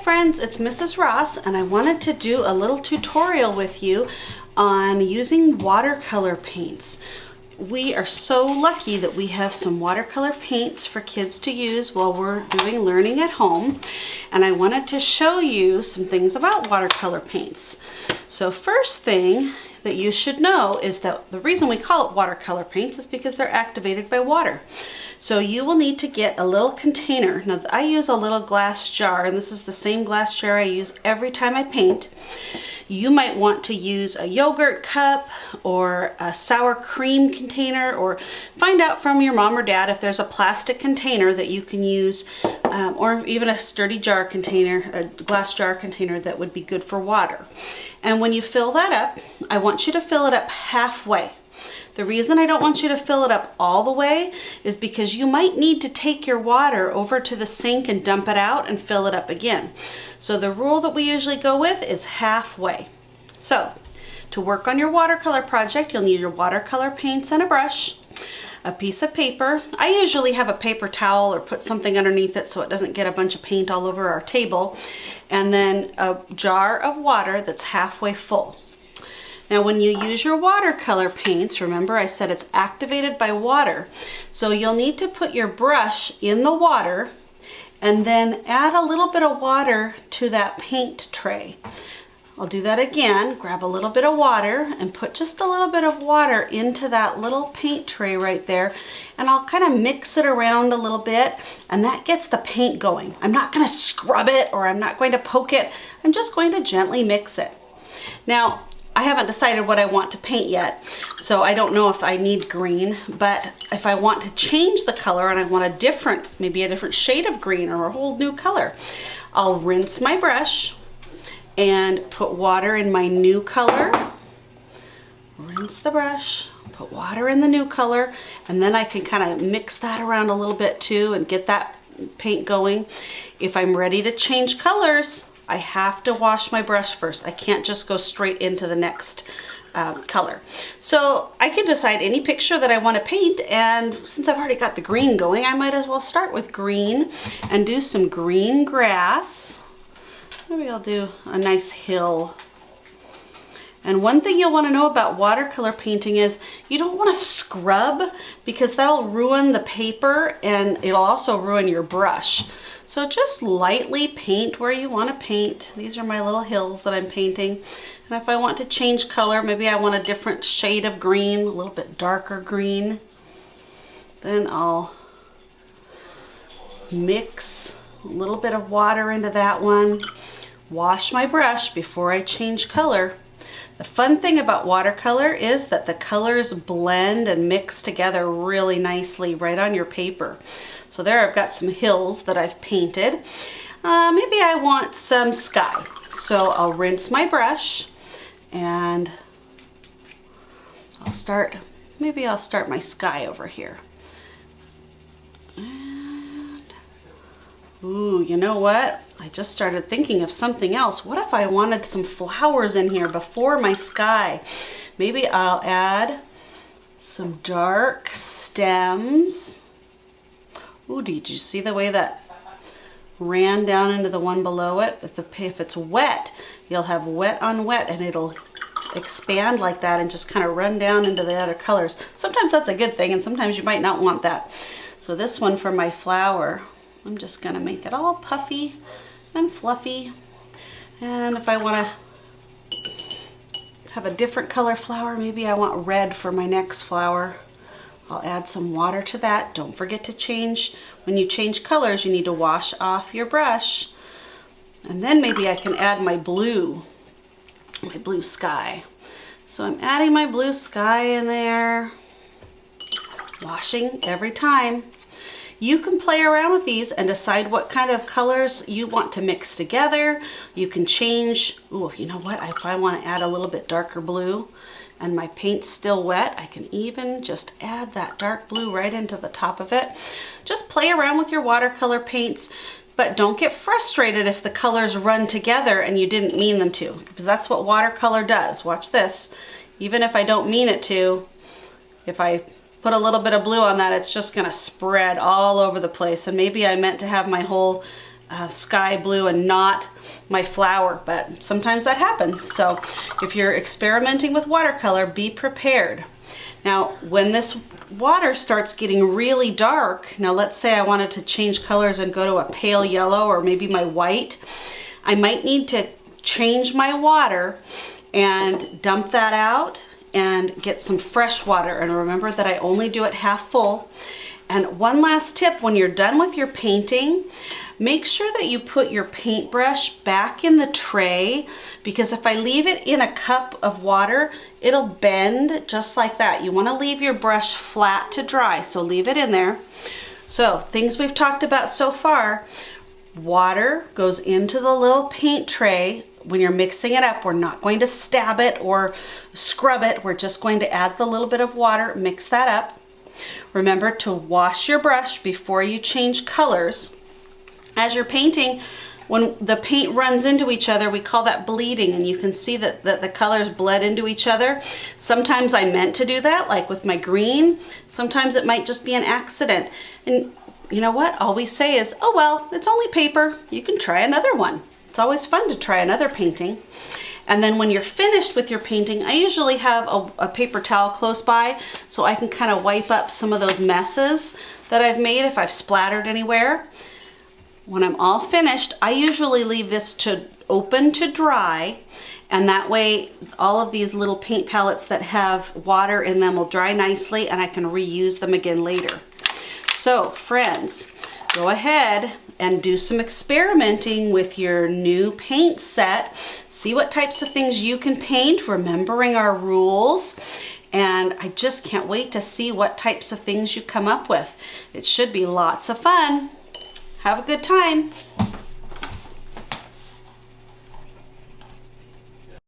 friends, it's Mrs. Ross, and I wanted to do a little tutorial with you on using watercolor paints. We are so lucky that we have some watercolor paints for kids to use while we're doing learning at home, and I wanted to show you some things about watercolor paints. So first thing that you should know is that the reason we call it watercolor paints is because they're activated by water. So you will need to get a little container. Now I use a little glass jar, and this is the same glass jar I use every time I paint. You might want to use a yogurt cup or a sour cream container, or find out from your mom or dad if there's a plastic container that you can use, or even a sturdy jar container, a glass jar container that would be good for water. And when you fill that up, I want you to fill it up halfway. The reason I don't want you to fill it up all the way is because you might need to take your water over to the sink and dump it out and fill it up again. So the rule that we usually go with is halfway. So to work on your watercolor project, you'll need your watercolor paints and a brush, a piece of paper. I usually have a paper towel or put something underneath it so it doesn't get a bunch of paint all over our table, and then a jar of water that's halfway full. Now when you use your watercolor paints, remember I said it's activated by water, so you'll need to put your brush in the water and then add a little bit of water to that paint tray. I'll do that again. Grab a little bit of water and put just a little bit of water into that little paint tray right there, and I'll kind of mix it around a little bit, and that gets the paint going. I'm not going to scrub it or I'm not going to poke it. I'm just going to gently mix it. Now I haven't decided what I want to paint yet, so I don't know if I need green, but if I want to change the color and I want a different, maybe a different shade of green or a whole new color, I'll rinse my brush and put water in my new color, rinse the brush, put water in the new color, and then I can kind of mix that around a little bit too and get that paint going. If I'm ready to change colors, I have to wash my brush first. I can't just go straight into the next color. So I can decide any picture that I want to paint, and since I've already got the green going, I might as well start with green and do some green grass. Maybe I'll do a nice hill. And one thing you'll want to know about watercolor painting is you don't want to scrub, because that'll ruin the paper and it'll also ruin your brush. So just lightly paint where you want to paint. These are my little hills that I'm painting. And if I want to change color, maybe I want a different shade of green, a little bit darker green, then I'll mix a little bit of water into that one. Wash my brush before I change color. The fun thing about watercolor is that the colors blend and mix together really nicely right on your paper. So there I've got some hills that I've painted. Maybe I want some sky. So I'll rinse my brush and maybe I'll start my sky over here. And, ooh, you know what? I just started thinking of something else. What if I wanted some flowers in here before my sky? Maybe I'll add some dark stems. Ooh, did you see the way that ran down into the one below it? If it's wet, you'll have wet on wet, and it'll expand like that and just kind of run down into the other colors. Sometimes that's a good thing, and sometimes you might not want that. So this one for my flower, I'm just going to make it all puffy and fluffy. And if I want to have a different color flower, maybe I want red for my next flower, I'll add some water to that. Don't forget to change, when you change colors, you need to wash off your brush. And then maybe I can add my blue sky. So I'm adding my blue sky in there, washing every time. You can play around with these and decide what kind of colors you want to mix together. You can change, ooh, you know what? If I want to add a little bit darker blue and my paint's still wet, I can even just add that dark blue right into the top of it. Just play around with your watercolor paints, but don't get frustrated if the colors run together and you didn't mean them to, because that's what watercolor does. Watch this. Even if I don't mean it to, if I put a little bit of blue on that, it's just gonna spread all over the place. And maybe I meant to have my whole sky blue and not my flower, but sometimes that happens. So if you're experimenting with watercolor, be prepared. Now, when this water starts getting really dark, now let's say I wanted to change colors and go to a pale yellow or maybe my white, I might need to change my water and dump that out and get some fresh water. And remember that I only do it half full. And one last tip, when you're done with your painting, make sure that you put your paintbrush back in the tray, because if I leave it in a cup of water, it'll bend just like that. You want to leave your brush flat to dry, so leave it in there. So things we've talked about so far: water goes into the little paint tray. When you're mixing it up, we're not going to stab it or scrub it. We're just going to add the little bit of water, mix that up. Remember to wash your brush before you change colors. As you're painting, when the paint runs into each other, we call that bleeding, and you can see that the colors bled into each other. Sometimes I meant to do that, like with my green. Sometimes it might just be an accident. And you know what? All we say is, oh well, it's only paper. You can try another one. It's always fun to try another painting. And then when you're finished with your painting, I usually have a paper towel close by so I can kind of wipe up some of those messes that I've made if I've splattered anywhere. When I'm all finished, I usually leave this to open to dry, and that way all of these little paint palettes that have water in them will dry nicely and I can reuse them again later. So friends, go ahead and do some experimenting with your new paint set. See what types of things you can paint, remembering our rules. And I just can't wait to see what types of things you come up with. It should be lots of fun. Have a good time.